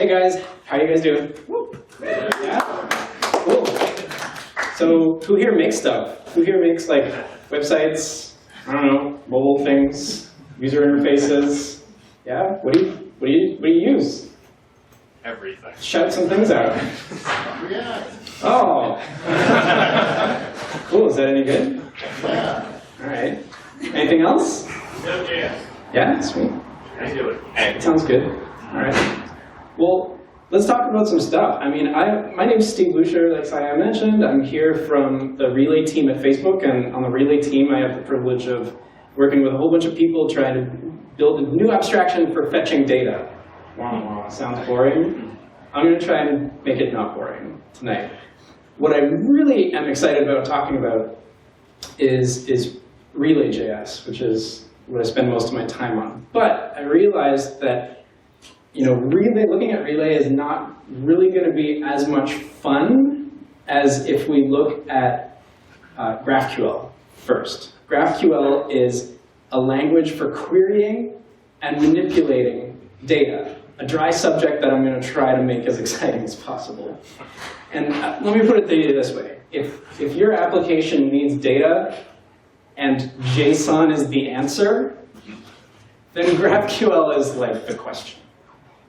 Hey guys, how are you guys doing? Yeah? Cool. So who here makes stuff? Who here makes like websites, I don't know, mobile things, user interfaces? Yeah? What do you use? Everything. Shout some things out. Yeah. Oh. Cool, is that any good? Yeah. Alright. Anything else? Yeah. Yeah, sweet. I do it. That sounds good. Alright. Well, let's talk about some stuff. I mean, my name's Steve Luscher, like Saya mentioned. I'm here from the Relay team at Facebook, and on the Relay team I have the privilege of working with a whole bunch of people trying to build a new abstraction for fetching data. Wow, sounds boring. I'm going to try and make it not boring tonight. What I really am excited about talking about is Relay.js, which is what I spend most of my time on. But I realized that looking at Relay is not really going to be as much fun as if we look at GraphQL first. GraphQL is a language for querying and manipulating data, a dry subject that I'm going to try to make as exciting as possible. And let me put it to you this way. If your application needs data and JSON is the answer, then GraphQL is like the question.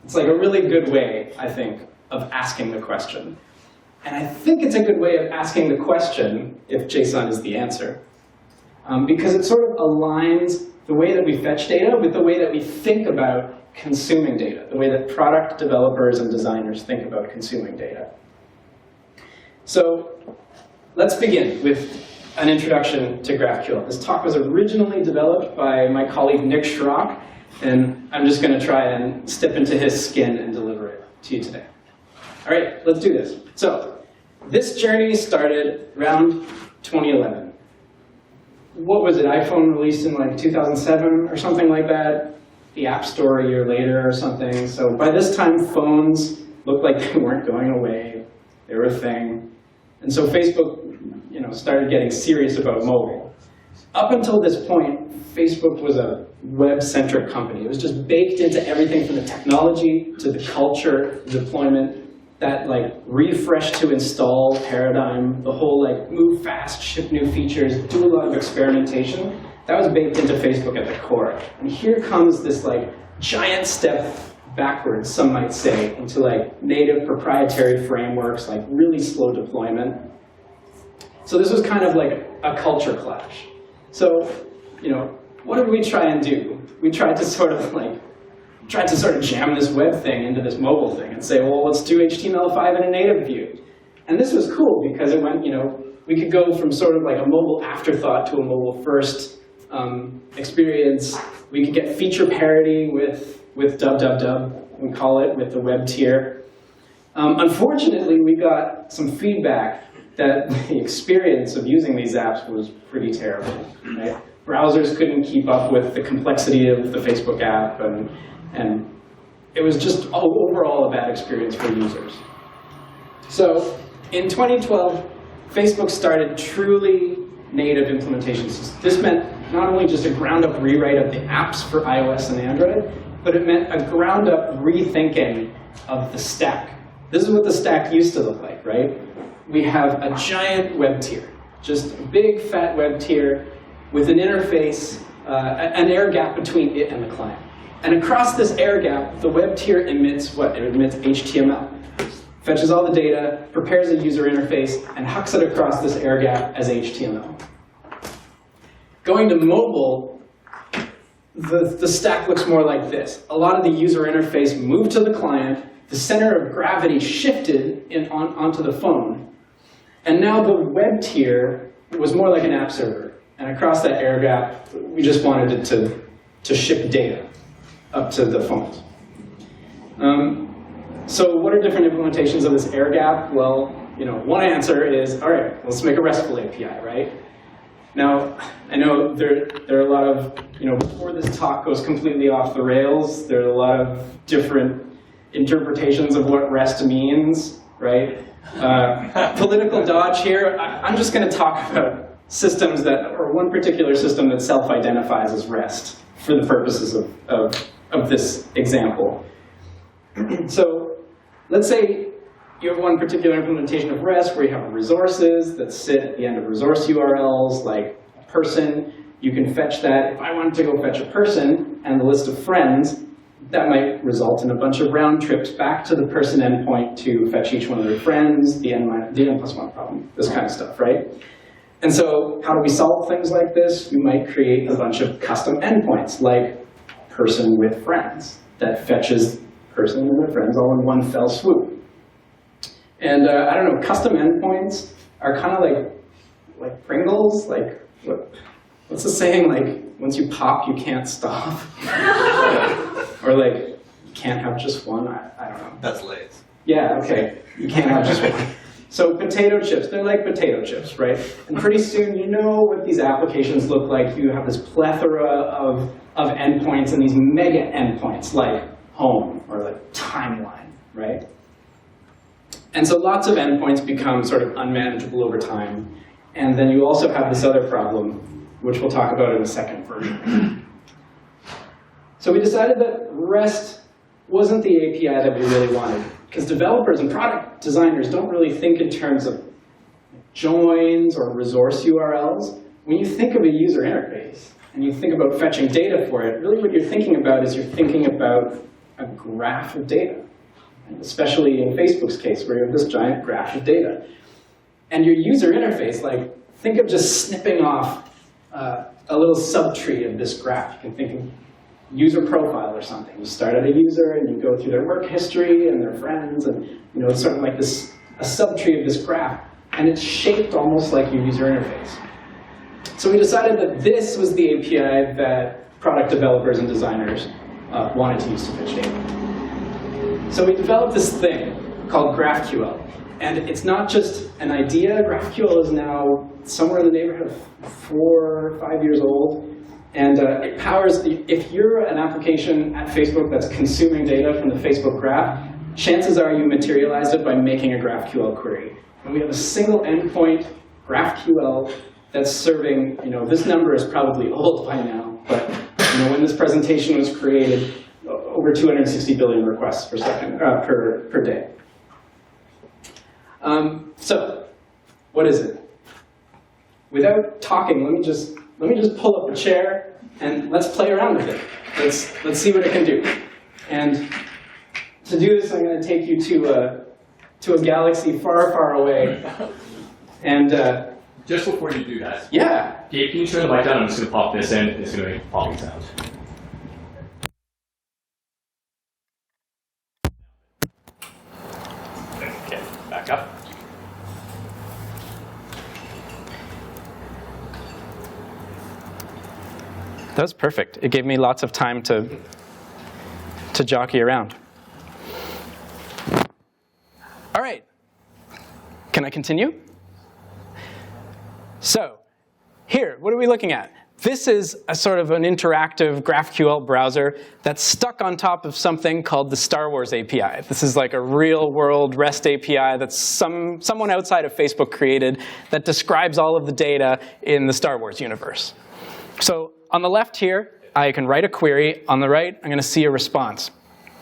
It's like a really good way, I think, of asking the question. And I think it's a good way of asking the question if JSON is the answer. Because it sort of aligns the way that we fetch data with the way that we think about consuming data, the way that product developers and designers think about consuming data. So let's begin with an introduction to GraphQL. This talk was originally developed by my colleague Nick Schrock, and I'm just going to try and step into his skin and deliver it to you today. All right, let's do this. So this journey started around 2011. What was it? iPhone released in like 2007 or something like that. The App Store a year later or something. So by this time, phones looked like they weren't going away. They were a thing. And so Facebook, started getting serious about mobile. Up until this point, Facebook was a web-centric company. It was just baked into everything from the technology to the culture, the deployment, that like refresh to install paradigm, the whole like move fast, ship new features, do a lot of experimentation. That was baked into Facebook at the core. And here comes this like giant step backwards, some might say, into like native proprietary frameworks, like really slow deployment. So this was kind of like a culture clash. So, what did we try and do? We tried to sort of jam this web thing into this mobile thing and say, well, let's do HTML5 in a native view. And this was cool because it went, we could go from sort of like a mobile afterthought to a mobile first experience. We could get feature parity with dub, we call it, with the web tier. Unfortunately, we got some feedback that the experience of using these apps was pretty terrible. Right? Browsers couldn't keep up with the complexity of the Facebook app, and it was just overall a bad experience for users. So in 2012, Facebook started truly native implementations. This meant not only just a ground-up rewrite of the apps for iOS and Android, but it meant a ground-up rethinking of the stack. This is what the stack used to look like, right? We have a giant web tier, just a big fat web tier with an interface, an air gap between it and the client. And across this air gap, the web tier emits what? It emits HTML. Fetches all the data, prepares a user interface, and hucks it across this air gap as HTML. Going to mobile, the stack looks more like this. A lot of the user interface moved to the client, the center of gravity shifted onto the phone, and now the web tier was more like an app server. And across that air gap, we just wanted it to ship data up to the phones. So what are different implementations of this air gap? Well, one answer is, all right, let's make a RESTful API, right? Now, I know there are a lot of, before this talk goes completely off the rails, there are a lot of different interpretations of what REST means, right? Political dodge here. I'm just going to talk about systems or one particular system that self-identifies as REST for the purposes of this example. So let's say you have one particular implementation of REST where you have resources that sit at the end of resource URLs, like a person. You can fetch that. If I wanted to go fetch a person and the list of friends, that might result in a bunch of round trips back to the person endpoint to fetch each one of their friends, the n plus 1 problem, this kind of stuff, right? And so how do we solve things like this? We might create a bunch of custom endpoints, like person with friends, that fetches person and their friends all in one fell swoop. And I don't know, custom endpoints are kind of like Pringles, like what's the saying? Like once you pop, you can't stop, or like you can't have just one. I don't know. That's Lay's. Yeah, okay. You can't have just one. So potato chips, they're like potato chips, right? And pretty soon you know what these applications look like. You have this plethora of endpoints and these mega endpoints like home or like timeline, right? And so lots of endpoints become sort of unmanageable over time. And then you also have this other problem, which we'll talk about in the second version. So we decided that REST wasn't the API that we really wanted, because developers and product designers don't really think in terms of joins or resource URLs. When you think of a user interface and you think about fetching data for it, really what you're thinking about is you're thinking about a graph of data. Especially in Facebook's case, where you have this giant graph of data. And your user interface, like, think of just snipping off a little subtree of this graph. You can think of user profile or something. You start at a user, and you go through their work history and their friends, and it's sort of like this, a subtree of this graph. And it's shaped almost like your user interface. So we decided that this was the API that product developers and designers wanted to use to fetch data. So we developed this thing called GraphQL. And it's not just an idea. GraphQL is now somewhere in the neighborhood of 4 or 5 years old. And it powers, if you're an application at Facebook that's consuming data from the Facebook graph, chances are you materialized it by making a GraphQL query. And we have a single endpoint, GraphQL, that's serving, this number is probably old by now, but when this presentation was created, over 260 billion requests per second, per day. So, what is it? Without talking, let me just pull up a chair and let's play around with it. Let's see what it can do. And to do this, I'm going to take you to a galaxy far, far away. And just before you do that, yeah. Can you turn the mic down? I'm just going to pop this in. It's going to make a popping sound. Okay, back up. That was perfect. It gave me lots of time to jockey around. All right. Can I continue? So here, what are we looking at? This is a sort of an interactive GraphQL browser that's stuck on top of something called the Star Wars API. This is like a real-world REST API that someone outside of Facebook created that describes all of the data in the Star Wars universe. So on the left here, I can write a query. On the right, I'm going to see a response.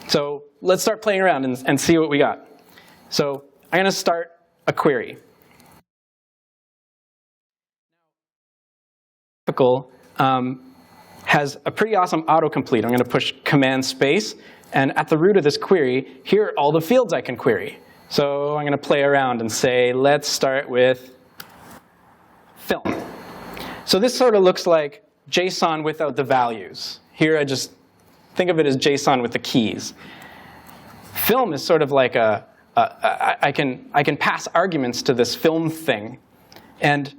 So let's start playing around and see what we got. So I'm going to start a query. Has a pretty awesome autocomplete. I'm going to push Command Space, and at the root of this query, here are all the fields I can query. So I'm going to play around and say, let's start with film. So this sort of looks like JSON without the values. Here I just think of it as JSON with the keys. Film is sort of like I can pass arguments to this film thing, and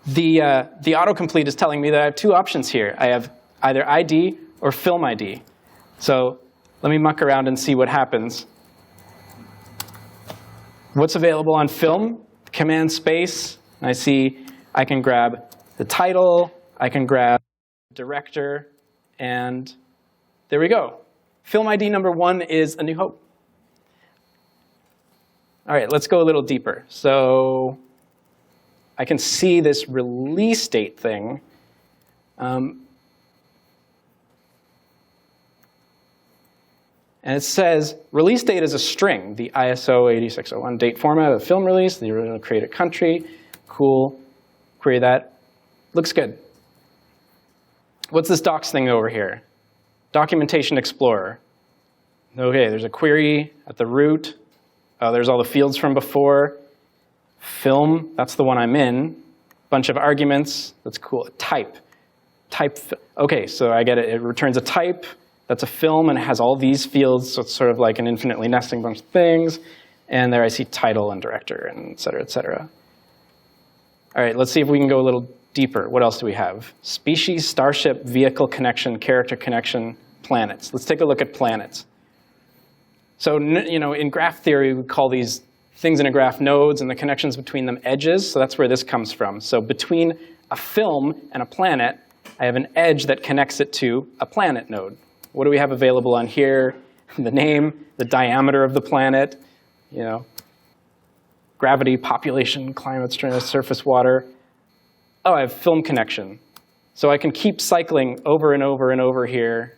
the autocomplete is telling me that I have two options here. I have either ID or film ID. So let me muck around and see what happens. What's available on film? Command Space. I see I can grab the title, I can grab director, and there we go. Film ID number 1 is A New Hope. All right, let's go a little deeper. So I can see this release date thing. And it says, release date is a string, the ISO 8601 date format of the film release, the original created country. Cool. Query that. Looks good. What's this docs thing over here? Documentation Explorer. Okay, there's a query at the root. There's all the fields from before. Film, that's the one I'm in. Bunch of arguments. That's cool. Type. Okay, so I get it. It returns a type. That's a film, and it has all these fields, so it's sort of like an infinitely nesting bunch of things. And there I see title and director, and et cetera, et cetera. All right, let's see if we can go a little deeper. What else do we have? Species, starship, vehicle connection, character connection, planets. Let's take a look at planets. So in graph theory, we call these things in a graph nodes, and the connections between them edges. So that's where this comes from. So between a film and a planet, I have an edge that connects it to a planet node. What do we have available on here? The name, the diameter of the planet, gravity, population, climate, strength, surface water. Oh, I have film connection. So I can keep cycling over and over and over here.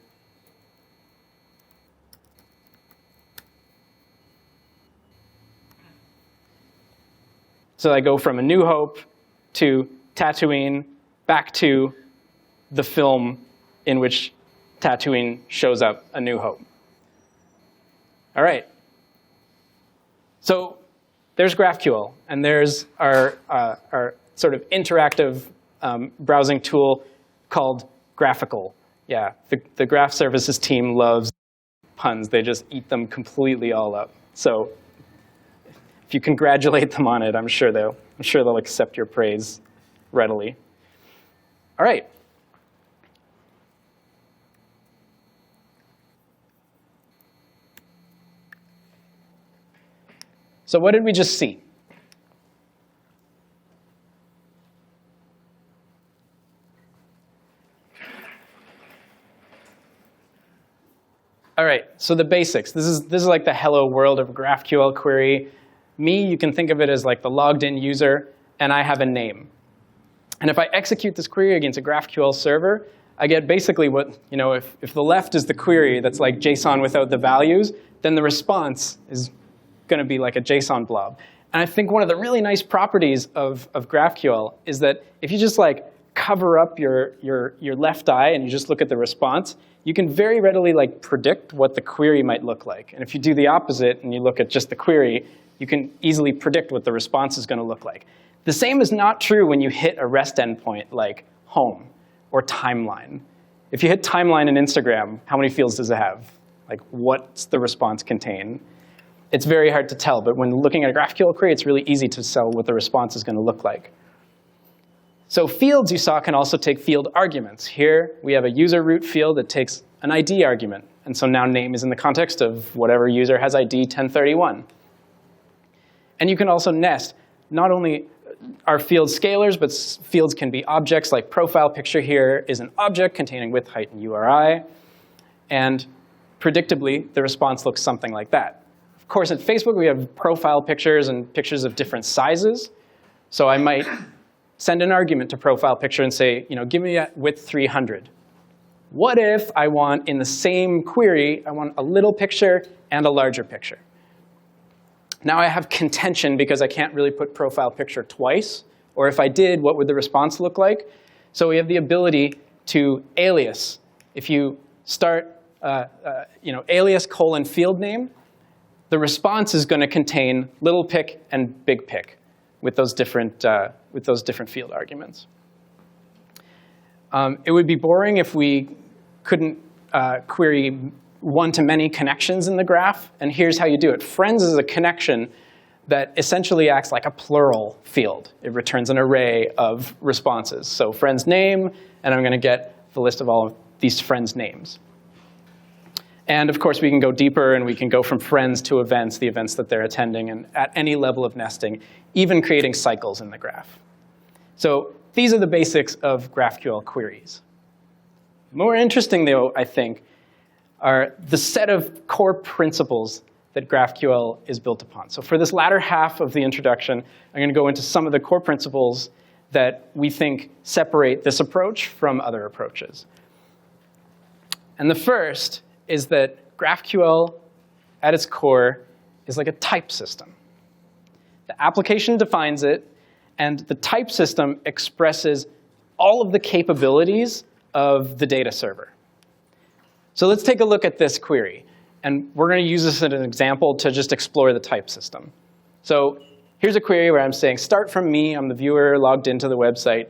So I go from A New Hope to Tatooine, back to the film in which Tatooine shows up, A New Hope. All right. So there's GraphQL, and there's our sort of interactive browsing tool called Graphical. Yeah, the graph services team loves puns. They just eat them completely all up. So if you congratulate them on it, I'm sure they'll accept your praise readily. All right. So what did we just see? All right, so the basics. This is like the hello world of a GraphQL query. Me, you can think of it as like the logged in user, and I have a name. And if I execute this query against a GraphQL server, I get basically what, if the left is the query that's like JSON without the values, then the response is going to be like a JSON blob. And I think one of the really nice properties of GraphQL is that if you just like cover up your left eye and you just look at the response, you can very readily like predict what the query might look like. And if you do the opposite and you look at just the query, you can easily predict what the response is going to look like. The same is not true when you hit a REST endpoint like home or timeline. If you hit timeline in Instagram, how many fields does it have? Like, what's the response contain? It's very hard to tell, but when looking at a GraphQL query, it's really easy to tell what the response is going to look like. So fields, you saw, can also take field arguments. Here, we have a user root field that takes an ID argument. And so now name is in the context of whatever user has ID 1031. And you can also nest. Not only are fields scalars, but fields can be objects, like profile picture here is an object containing width, height, and URI. And predictably, the response looks something like that. Of course, at Facebook, we have profile pictures and pictures of different sizes. So I might send an argument to profile picture and say, give me a width 300. What if I want, in the same query, I want a little picture and a larger picture? Now I have contention because I can't really put profile picture twice. Or if I did, what would the response look like? So we have the ability to alias. If you start alias : field name, the response is going to contain little pic and big pic with those different field arguments. It would be boring if we couldn't query one-to-many connections in the graph, and here's how you do it. Friends is a connection that essentially acts like a plural field. It returns an array of responses. So friend's name, and I'm going to get the list of all of these friends' names. And of course, we can go deeper, and we can go from friends to events, the events that they're attending, and at any level of nesting, even creating cycles in the graph. So these are the basics of GraphQL queries. More interesting, though, I think, are the set of core principles that GraphQL is built upon. So for this latter half of the introduction, I'm going to go into some of the core principles that we think separate this approach from other approaches. And the first is that GraphQL, at its core, is like a type system. The application defines it, and the type system expresses all of the capabilities of the data server. So let's take a look at this query. And we're going to use this as an example to just explore the type system. So here's a query where I'm saying, start from me. I'm the viewer logged into the website.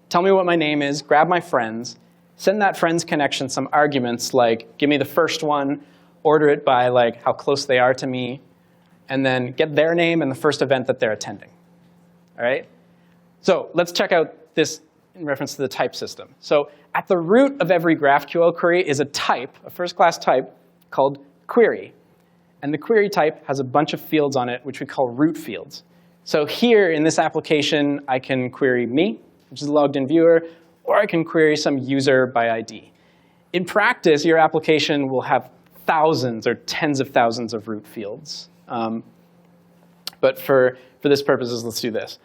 Tell me what my name is. Grab my friends. Send that friends connection some arguments like, give me the first one, order it by like how close they are to me, and then get their name and the first event that they're attending. All right? So let's check out this in reference to the type system. So at the root of every GraphQL query is a type, a first-class type, called query. And the query type has a bunch of fields on it, which we call root fields. So here in this application, I can query me, which is a logged-in viewer, or I can query some user by ID. In practice, your application will have thousands or tens of thousands of root fields. But for this purposes, let's do this.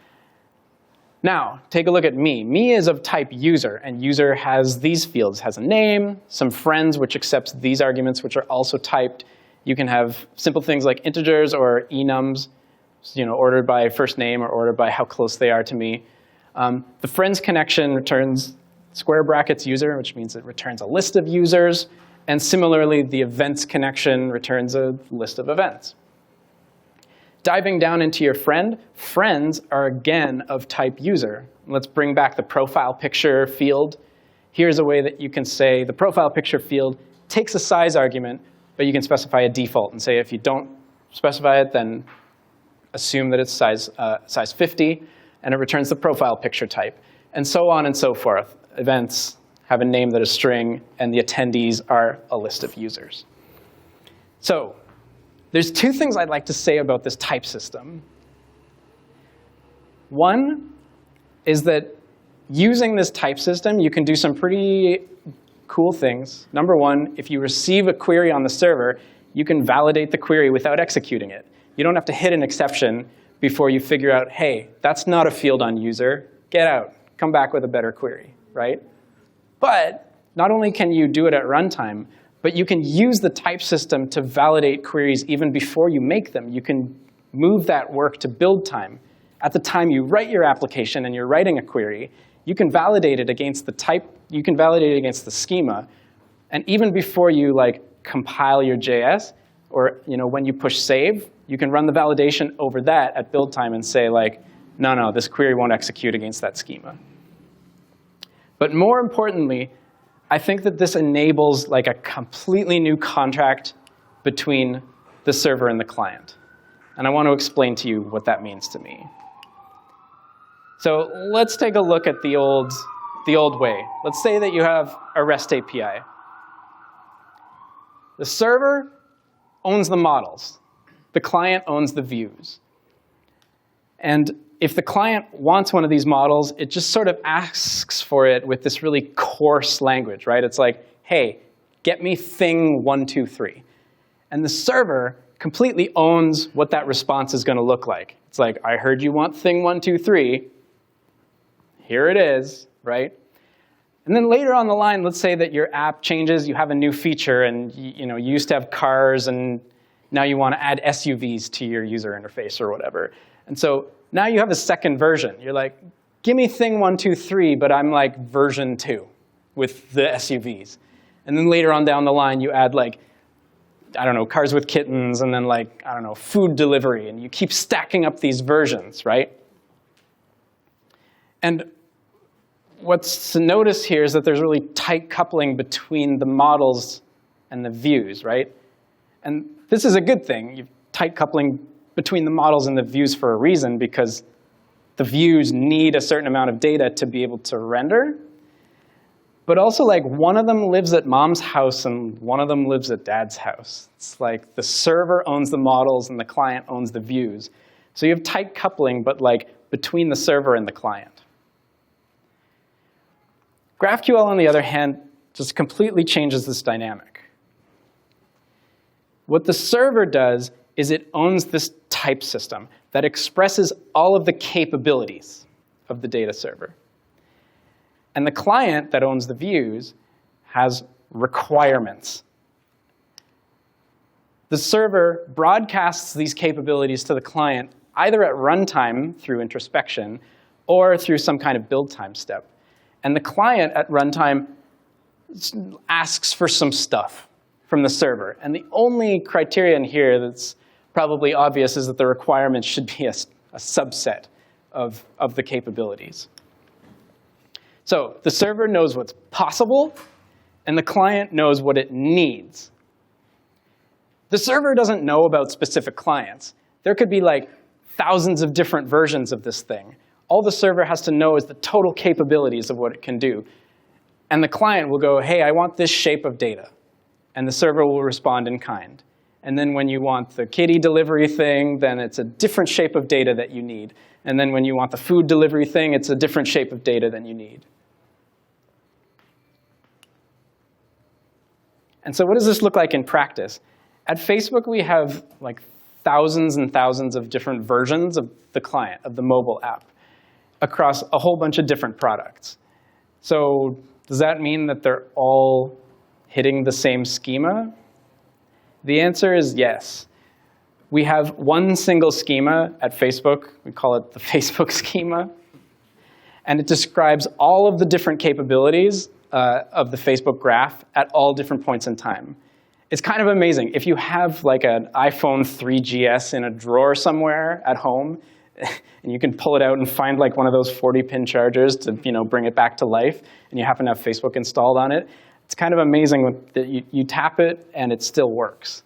Now, take a look at me. Me is of type user, and user has these fields. Has a name, some friends, which accepts these arguments, which are also typed. You can have simple things like integers or enums, ordered by first name or ordered by how close they are to me. The friends connection returns square brackets user, which means it returns a list of users. And similarly, the events connection returns a list of events. Diving down into your friend, friends are again of type user. Let's bring back the profile picture field. Here's a way that you can say the profile picture field takes a size argument, but you can specify a default and say if you don't specify it, then assume that it's size 50, and it returns the profile picture type, and so on and so forth. Events have a name that is string, and the attendees are a list of users. So there's two things I'd like to say about this type system. One is that using this type system, you can do some pretty cool things. Number one, if you receive a query on the server, you can validate the query without executing it. You don't have to hit an exception before you figure out, hey, that's not a field on user. Get out. Come back with a better query, right? But not only can you do it at runtime, but you can use the type system to validate queries even before you make them. You can move that work to build time. At the time you write your application and you're writing a query, you can validate it against the type, you can validate it against the schema. And even before you compile your JS, or when you push save, you can run the validation over that at build time and say no, this query won't execute against that schema. But more importantly, I think that this enables a completely new contract between the server and the client. And I want to explain to you what that means to me. So let's take a look at the old way. Let's say that you have a REST API. The server owns the models. The client owns the views. And if the client wants one of these models, it just sort of asks for it with this really coarse language, right? It's like, hey, get me thing 1, 2, 3. And the server completely owns what that response is going to look like. It's like, I heard you want thing 1, 2, 3. Here it is, right? And then later on the line, let's say that your app changes, you have a new feature, and you used to have cars, and now you want to add SUVs to your user interface or whatever. And so now you have a second version. You're like, give me thing 1, 2, 3, but I'm version 2 with the SUVs. And then later on down the line, you add cars with kittens, and then food delivery, and you keep stacking up these versions, right? And what's to notice here is that there's really tight coupling between the models and the views, right? And this is a good thing. You've tight coupling between the models and the views for a reason, because the views need a certain amount of data to be able to render. But also, one of them lives at mom's house and one of them lives at dad's house. It's like the server owns the models and the client owns the views. So you have tight coupling, but between the server and the client. GraphQL, on the other hand, just completely changes this dynamic. What the server does is it owns this type system that expresses all of the capabilities of the data server. And the client that owns the views has requirements. The server broadcasts these capabilities to the client either at runtime through introspection or through some kind of build time step. And the client at runtime asks for some stuff from the server. And the only criterion here that's probably obvious is that the requirements should be a subset of the capabilities. So the server knows what's possible, and the client knows what it needs. The server doesn't know about specific clients. There could be like thousands of different versions of this thing. All the server has to know is the total capabilities of what it can do. And the client will go, hey, I want this shape of data. And the server will respond in kind. And then when you want the kitty delivery thing, then it's a different shape of data that you need. And then when you want the food delivery thing, it's a different shape of data than you need. And so what does this look like in practice? At Facebook, we have like thousands and thousands of different versions of the client, of the mobile app, across a whole bunch of different products. So does that mean that they're all hitting the same schema? The answer is yes. We have one single schema at Facebook. We call it the Facebook schema. And it describes all of the different capabilities of the Facebook graph at all different points in time. It's kind of amazing. If you have like an iPhone 3GS in a drawer somewhere at home, and you can pull it out and find like one of those 40-pin chargers to bring it back to life, and you happen to have Facebook installed on it, it's kind of amazing that you tap it and it still works.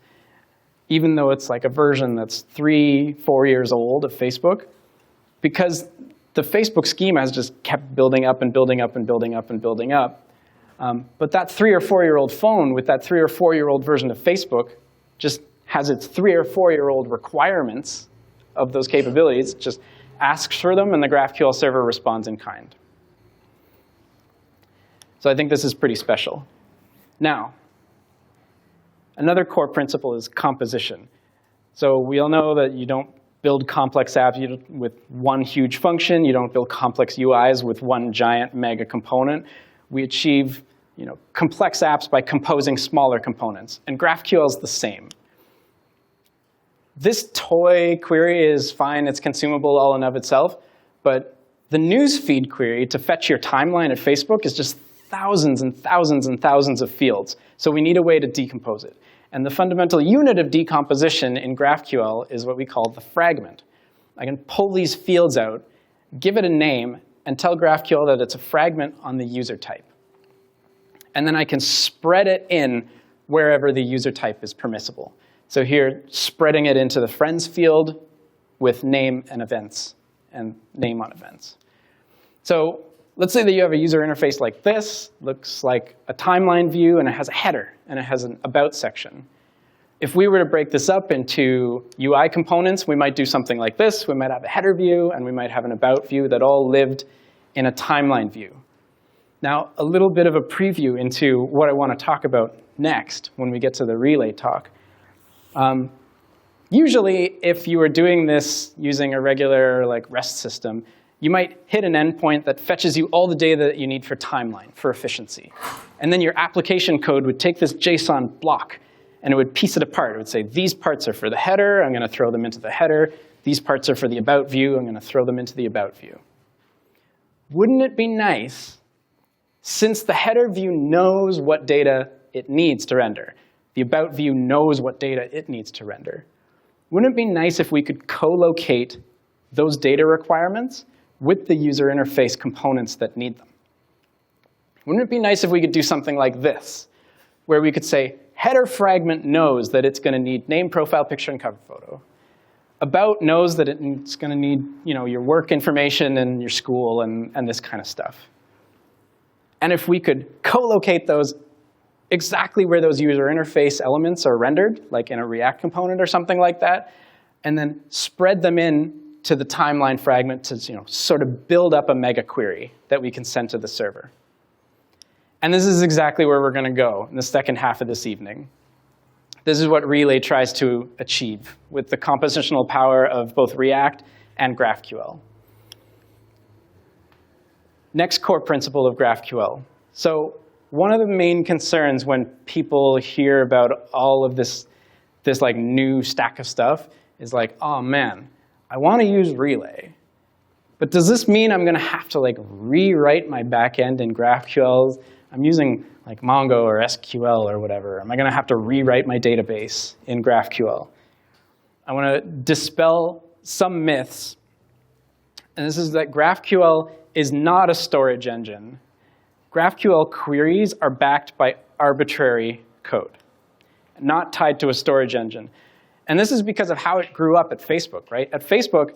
Even though it's like a version that's 3-4 years old of Facebook, because the Facebook schema has just kept building up and building up and building up and building up. But that 3- or 4-year-old phone with that 3- or 4-year-old version of Facebook just has its 3- or 4-year-old requirements of those capabilities, just asks for them, and the GraphQL server responds in kind. So I think this is pretty special. Now, another core principle is composition. So we all know that you don't build complex apps with one huge function. You don't build complex UIs with one giant mega component. We achieve complex apps by composing smaller components. And GraphQL is the same. This toy query is fine. It's consumable all in of itself. But the newsfeed query to fetch your timeline at Facebook is just thousands and thousands and thousands of fields. So we need a way to decompose it. And the fundamental unit of decomposition in GraphQL is what we call the fragment. I can pull these fields out, give it a name, and tell GraphQL that it's a fragment on the user type. And then I can spread it in wherever the user type is permissible. So here, spreading it into the friends field with name and events, and name on events. So let's say that you have a user interface like this, looks like a timeline view, and it has a header, and it has an about section. If we were to break this up into UI components, we might do something like this. We might have a header view, and we might have an about view that all lived in a timeline view. Now, a little bit of a preview into what I want to talk about next when we get to the relay talk. Usually, if you were doing this using a regular REST system, you might hit an endpoint that fetches you all the data that you need for timeline, for efficiency. And then your application code would take this JSON block, and it would piece it apart. It would say, these parts are for the header. I'm going to throw them into the header. These parts are for the about view. I'm going to throw them into the about view. Wouldn't it be nice, since the header view knows what data it needs to render, the about view knows what data it needs to render, wouldn't it be nice if we could co-locate those data requirements with the user interface components that need them? Wouldn't it be nice if we could do something like this, where we could say, header fragment knows that it's going to need name, profile, picture, and cover photo. About knows that it's going to need your work information and your school and this kind of stuff. And if we could co-locate those exactly where those user interface elements are rendered, like in a React component or something like that, and then spread them in to the timeline fragment to sort of build up a mega query that we can send to the server. And this is exactly where we're going to go in the second half of this evening. This is what Relay tries to achieve with the compositional power of both React and GraphQL. Next core principle of GraphQL. So one of the main concerns when people hear about all of this this like new stack of stuff is like, oh man, I want to use Relay. But does this mean I'm going to have to like rewrite my backend in GraphQL? I'm using like Mongo or SQL or whatever. Am I going to have to rewrite my database in GraphQL? I want to dispel some myths. And this is that GraphQL is not a storage engine. GraphQL queries are backed by arbitrary code, not tied to a storage engine. And this is because of how it grew up at Facebook, right? At Facebook,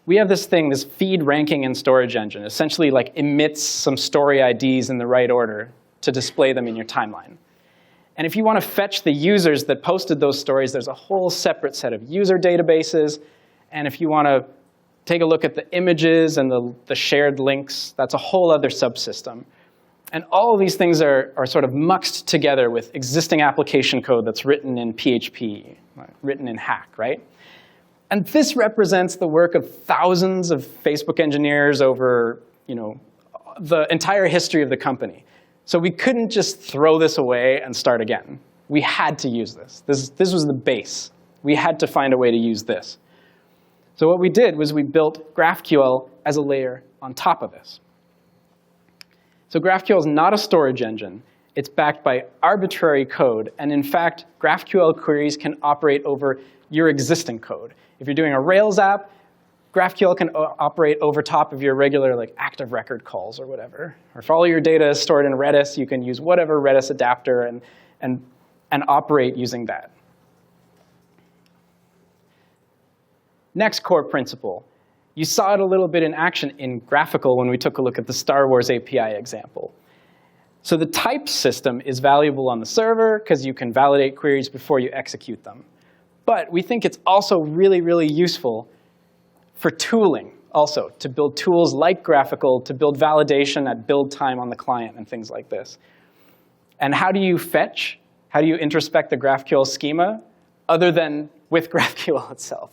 we have this thing, this feed ranking and storage engine, essentially like emits some story IDs in the right order to display them in your timeline. And if you want to fetch the users that posted those stories, there's a whole separate set of user databases. And if you want to take a look at the images and the shared links, that's a whole other subsystem. And all of these things are sort of muxed together with existing application code that's written in PHP, written in Hack, right? And this represents the work of thousands of Facebook engineers over, the entire history of the company. So we couldn't just throw this away and start again. We had to use this. This was the base. We had to find a way to use this. So what we did was we built GraphQL as a layer on top of this. So GraphQL is not a storage engine. It's backed by arbitrary code. And in fact, GraphQL queries can operate over your existing code. If you're doing a Rails app, GraphQL can operate over top of your regular like active record calls or whatever. Or if all your data is stored in Redis, you can use whatever Redis adapter and operate using that. Next core principle. You saw it a little bit in action in GraphQL when we took a look at the Star Wars API example. So the type system is valuable on the server because you can validate queries before you execute them. But we think it's also really, really useful for tooling also, to build tools like GraphQL, to build validation at build time on the client and things like this. And how do you fetch? How do you introspect the GraphQL schema other than with GraphQL itself?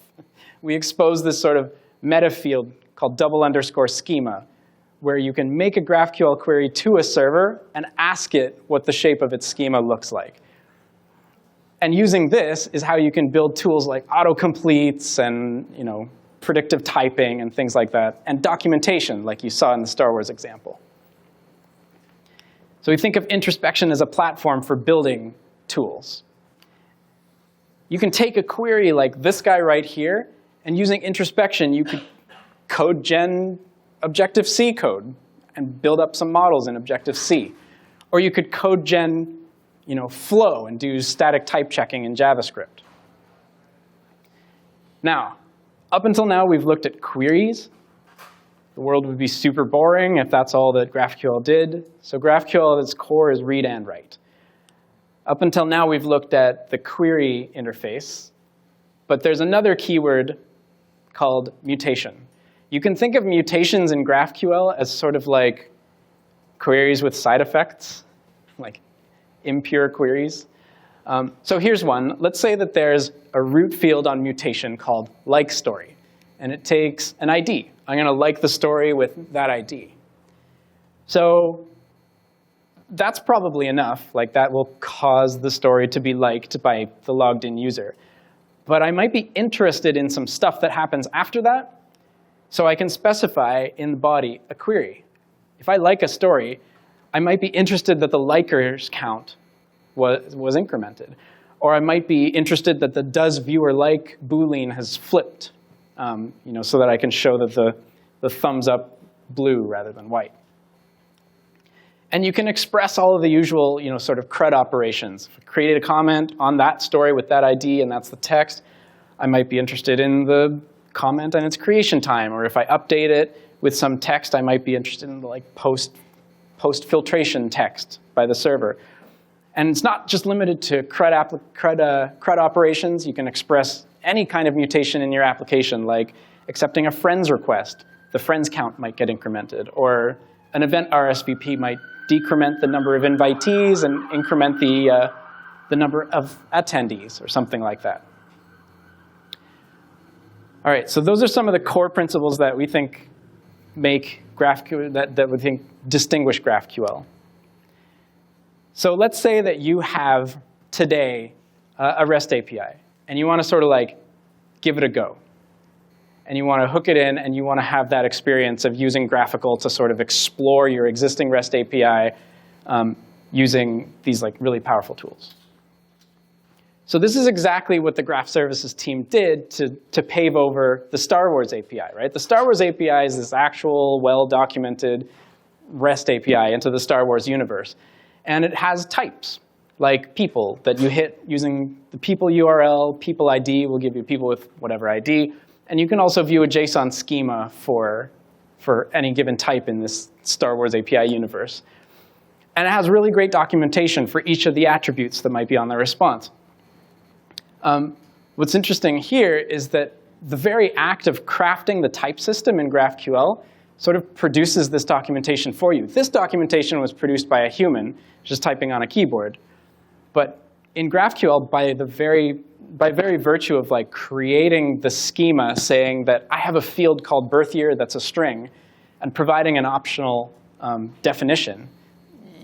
We expose this sort of meta field called _schema, where you can make a GraphQL query to a server and ask it what the shape of its schema looks like. And using this is how you can build tools like autocompletes and predictive typing and things like that, and documentation like you saw in the Star Wars example. So we think of introspection as a platform for building tools. You can take a query like this guy right here, and using introspection, you could code gen Objective-C code and build up some models in Objective-C. Or you could code gen flow and do static type checking in JavaScript. Now, up until now, we've looked at queries. The world would be super boring if that's all that GraphQL did. So GraphQL at its core is read and write. Up until now, we've looked at the query interface. But there's another keyword called mutation. You can think of mutations in GraphQL as sort of like queries with side effects, like impure queries. So here's one. Let's say that there's a root field on mutation called like story. And it takes an ID. I'm going to like the story with that ID. So that's probably enough. Like that will cause the story to be liked by the logged in user. But I might be interested in some stuff that happens after that. So I can specify in the body a query. If I like a story, I might be interested that the likers count was incremented. Or I might be interested that the does viewer like boolean has flipped, so that I can show that the thumbs up blue rather than white. And you can express all of the usual sort of CRUD operations. If I created a comment on that story with that ID and that's the text, I might be interested in the comment and its creation time. Or if I update it with some text, I might be interested in the like post-filtration text by the server. And it's not just limited to CRUD operations. You can express any kind of mutation in your application, like accepting a friends request. The friends count might get incremented. Or an event RSVP might decrement the number of invitees and increment the number of attendees or something like that. All right, so those are some of the core principles that we think make GraphQL, that we think distinguish GraphQL. So let's say that you have today a REST API. and you want to sort of like give it a go. And you want to hook it in, and you want to have that experience of using GraphQL to sort of explore your existing REST API using these like really powerful tools. So this is exactly what the Graph Services team did to pave over the Star Wars API, right? The Star Wars API is this actual, well-documented REST API into the Star Wars universe. And it has types, like people, that you hit using the people URL. People ID will give you people with whatever ID. And you can also view a JSON schema for any given type in this Star Wars API universe. And it has really great documentation for each of the attributes that might be on the response. What's interesting here is that the very act of crafting the type system in GraphQL sort of produces this documentation for you. This documentation was produced by a human just typing on a keyboard. But in GraphQL, by very virtue of like creating the schema saying that I have a field called birth year that's a string, and providing an optional definition,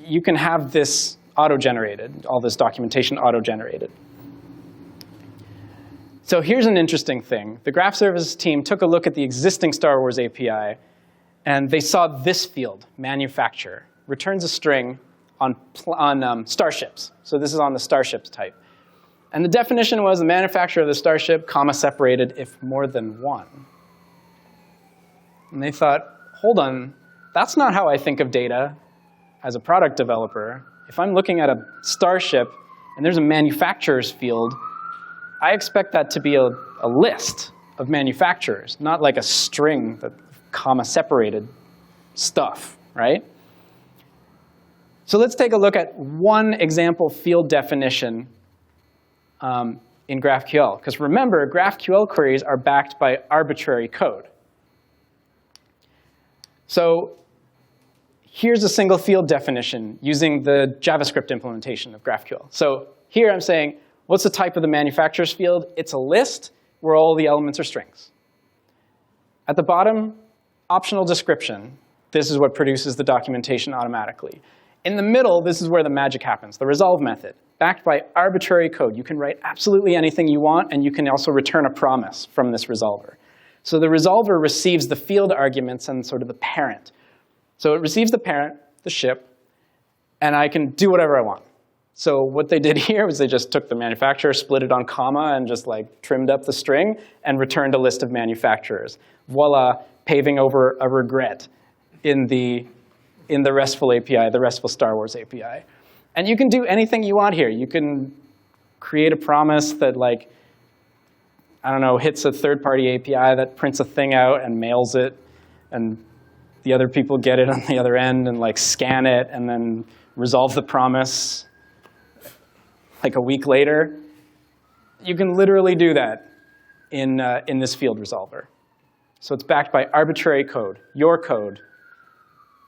you can have this auto-generated, all this documentation auto-generated. So here's an interesting thing. The Graph Services team took a look at the existing Star Wars API, and they saw this field, manufacturer, returns a string on starships. So this is on the starships type. And the definition was the manufacturer of the starship, comma separated, if more than one. And they thought, hold on, that's not how I think of data as a product developer. If I'm looking at a starship and there's a manufacturer's field, I expect that to be a list of manufacturers, not like a string of comma separated stuff, right? So let's take a look at one example field definition in GraphQL. Because remember, GraphQL queries are backed by arbitrary code. So here's a single field definition using the JavaScript implementation of GraphQL. So here I'm saying, what's the type of the manufacturer's field? It's a list where all the elements are strings. At the bottom, optional description. This is what produces the documentation automatically. In the middle, this is where the magic happens, the resolve method, backed by arbitrary code. You can write absolutely anything you want, and you can also return a promise from this resolver. So the resolver receives the field arguments and sort of the parent. So it receives the parent, the ship, and I can do whatever I want. So what they did here was they just took the manufacturer, split it on comma, and just like trimmed up the string and returned a list of manufacturers. Voila, paving over a regret in the RESTful API, the RESTful Star Wars API. And you can do anything you want here. You can create a promise that, like, I don't know, hits a third-party API that prints a thing out and mails it, and the other people get it on the other end and like scan it and then resolve the promise like a week later. You can literally do that in this field resolver. So it's backed by arbitrary code, your code,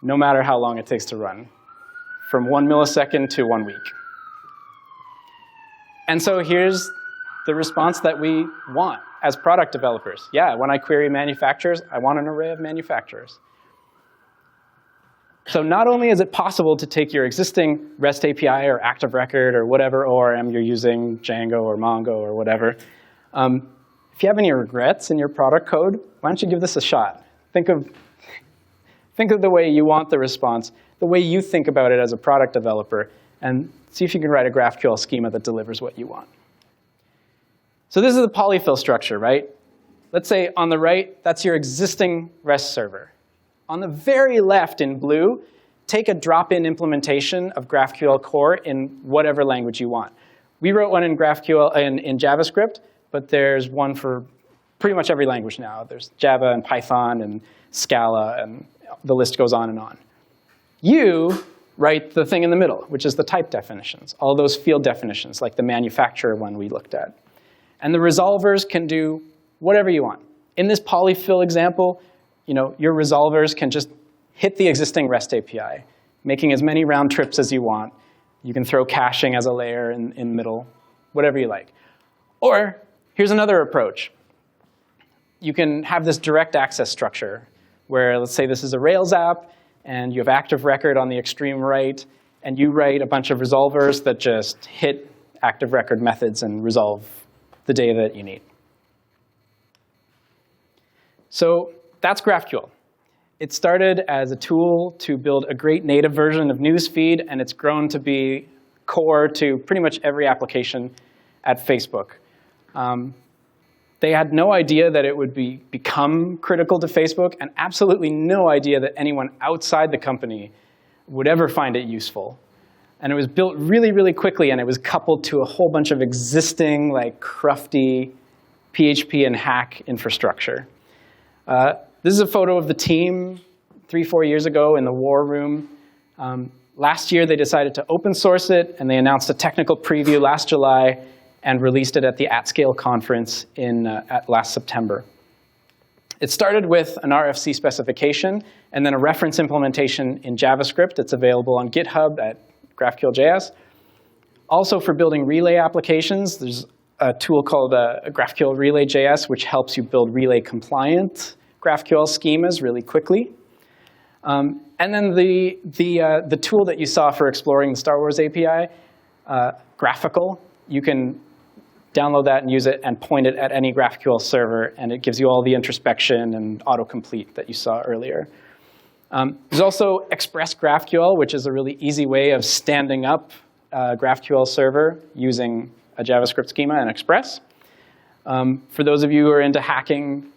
no matter how long it takes to run, from 1 millisecond to 1 week. And so here's the response that we want as product developers. Yeah, when I query manufacturers, I want an array of manufacturers. So not only is it possible to take your existing REST API or Active Record or whatever ORM you're using, Django or Mongo or whatever, if you have any regrets in your product code, why don't you give this a shot? Think of the way you want the response, the way you think about it as a product developer, and see if you can write a GraphQL schema that delivers what you want. So this is the polyfill structure, right? Let's say on the right, that's your existing REST server. On the very left in blue, take a drop-in implementation of GraphQL core in whatever language you want. We wrote one in GraphQL in JavaScript, but there's one for pretty much every language now. There's Java and Python and Scala, and the list goes on and on. You write the thing in the middle, which is the type definitions, all those field definitions, like the manufacturer one we looked at. And the resolvers can do whatever you want. In this polyfill example, your resolvers can just hit the existing REST API, making as many round trips as you want. You can throw caching as a layer in the middle, whatever you like. Or here's another approach. You can have this direct access structure where, let's say this is a Rails app, and you have Active Record on the extreme right, and you write a bunch of resolvers that just hit Active Record methods and resolve the data that you need. So that's GraphQL. It started as a tool to build a great native version of Newsfeed, and it's grown to be core to pretty much every application at Facebook. They had no idea that it would become critical to Facebook, and absolutely no idea that anyone outside the company would ever find it useful. And it was built really, really quickly, and it was coupled to a whole bunch of existing, like, crufty PHP and hack infrastructure. This is a photo of the team 3-4 years ago in the war room. Last year, they decided to open source it, and they announced a technical preview last July and released it at the AtScale conference last September. It started with an RFC specification and then a reference implementation in JavaScript. It's available on GitHub at GraphQL.js. Also, for building relay applications, there's a tool called GraphQL Relay.js, which helps you build relay-compliant GraphQL schemas really quickly. And then the tool that you saw for exploring the Star Wars API, Graphical, you can download that and use it and point it at any GraphQL server, and it gives you all the introspection and autocomplete that you saw earlier. There's also Express GraphQL, which is a really easy way of standing up a GraphQL server using a JavaScript schema and Express. For those of you who are into hacking,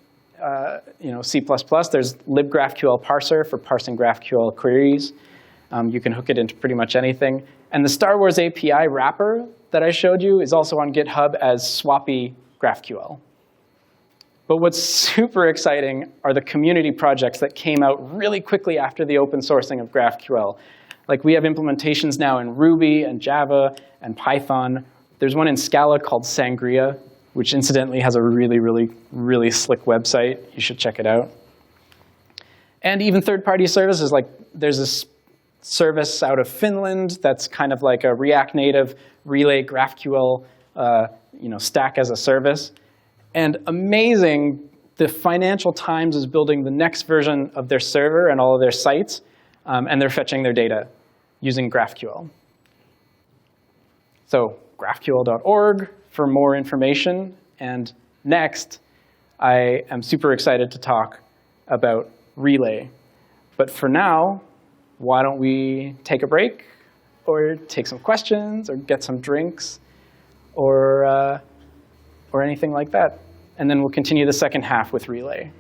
C++, there's libGraphQL parser for parsing GraphQL queries. You can hook it into pretty much anything. And the Star Wars API wrapper that I showed you is also on GitHub as Swappy GraphQL. But what's super exciting are the community projects that came out really quickly after the open sourcing of GraphQL. Like, we have implementations now in Ruby and Java and Python. There's one in Scala called Sangria, which incidentally has a really, really, really slick website. You should check it out. And even third-party services, like there's this service out of Finland that's kind of like a React Native Relay GraphQL stack as a service. And amazing, the Financial Times is building the next version of their server and all of their sites, and they're fetching their data using GraphQL. So graphql.org for more information. And next, I am super excited to talk about Relay. But for now, why don't we take a break, or take some questions, or get some drinks, or anything like that. And then we'll continue the second half with Relay.